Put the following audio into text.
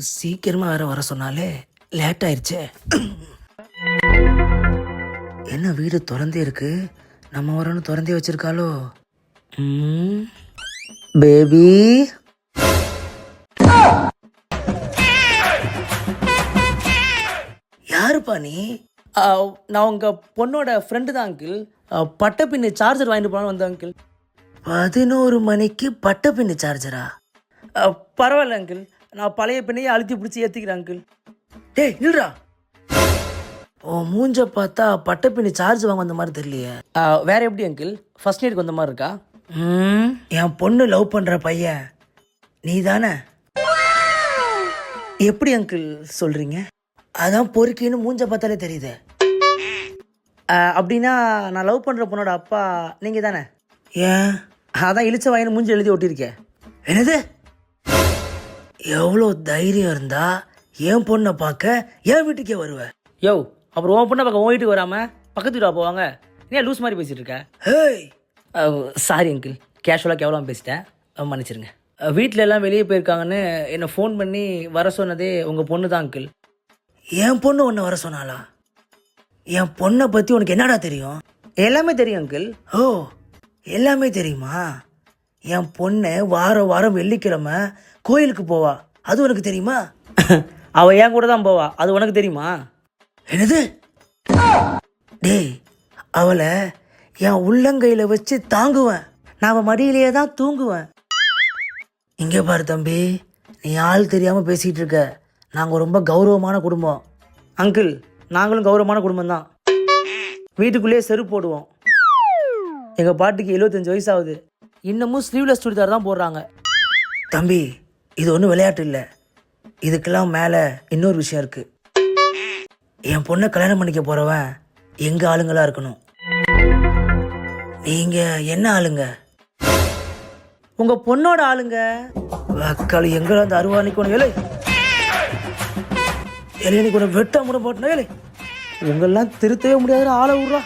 சீக்கிரமா வேற வர சொன்னாலே லேட் ஆயிடுச்சே. என்ன வீடு திறந்தே இருக்கு, நம்ம வரணும் திறந்தே வச்சிருக்காளோ? பேபி யாருப்பா நீ? நான் உங்க பொண்ணோட ஃப்ரெண்டு தான் அங்கிள். பட்டை பின்னு சார்ஜர் வாங்கிட்டு போனாலும் வந்தேன் அங்கிள். 11 மணிக்கு பட்டை பின்னு சார்ஜரா? பரவாயில்ல அங்கிள், நான் பழைய பின்னையே அழுத்தி பிடிச்சி ஏற்றிக்கிறேன் அங்கிள். டேய் நில்றா, ஓ மூஞ்ச பார்த்தா பட்டை பின்னு சார்ஜ் வாங்க வந்த மாதிரி தெரியலையே. வேற எப்படி அங்கிள், ஃபர்ஸ்ட் நைட்டுக்கு வந்த மாதிரி இருக்கா? என் பொண்ணு லவ் பண்ணுற பையன் நீ தானே? எப்படி அங்கிள் சொல்கிறீங்க? அதான் பொறுக்கின்னு மூஞ்ச பார்த்தாலே தெரியுது. அப்படின்னா நான் லவ் பண்ணுற பொண்ணோட அப்பா நீங்கள் தானே? ஏன் அதான் இழிச்ச வாயின்னு மூஞ்சி எழுதி ஒட்டியிருக்கேன். என்னது? எவ்வளோ தைரியம் இருந்தா என் பொண்ணை பார்க்க என் வீட்டுக்கே வருவேன்? யோ, அப்புறம் உன் பொண்ணை பார்க்க உன் வீட்டுக்கு வராமல் பக்கத்து வீட்டா போவாங்க? ஏன் லூஸ் மாதிரி பேசிகிட்டு இருக்க? ஹேய் சாரி அங்கிள், கேஷுவலாக கேவலாக பேசிட்டேன், மன்னிச்சிருங்க. வீட்டில் எல்லாம் வெளியே போயிருக்காங்கன்னு என்னை ஃபோன் பண்ணி வர சொன்னதே உங்கள் பொண்ணு தான் அங்கிள். என் பொண்ணு உன்னை வர சொன்னாளா? என் பொண்ணை பற்றி உனக்கு என்னடா தெரியும்? எல்லாமே தெரியும் அங்கிள். ஓ எல்லாமே தெரியுமா? என் பொண்ணு வாரம் வாரம் வெள்ளிக்கிழமை கோயிலுக்கு போவா, அது உனக்கு தெரியுமா? அவள் என் கூட தான் போவா, அது உனக்கு தெரியுமா? என்னது? டேய், அவளை என் உள்ளங்கையில் வச்சு தாங்குவேன், நான் அவன் மடியிலேயே தான் தூங்குவேன். இங்கே பாரு தம்பி, நீ ஆள் தெரியாமல் பேசிகிட்டு இருக்க. நாங்கள் ரொம்ப கௌரவமான குடும்பம் அங்கிள். நாங்களும் கௌரவமான குடும்பம் தான். வீட்டுக்குள்ளேயே செருப்பு போடுவோம். எங்கள் பாட்டிக்கு 75 வயசு ஆகுது, இன்னமும் ஸ்லீவ்லெஸ் சுடிதார் தான் போடுறாங்க. தம்பி, இது ஒன்றும் விளையாட்டு இல்லை, இதுக்கெல்லாம் மேலே இன்னொரு விஷயம் இருக்குது. என் பொண்ணை கல்யாணம் பண்ணிக்க போகிறவன் எங்கள் ஆளுங்களா இருக்கணும். நீங்கள் என்ன ஆளுங்க? உங்கள் பொண்ணோட ஆளுங்க. வக்காளி எங்கே அந்த அருவாணிக்கணும் ஏழை இலையனி கூட வெட்ட முறை போட்டேன். உங்களெல்லாம் திருத்தவே முடியாத ஆளை விட்றா.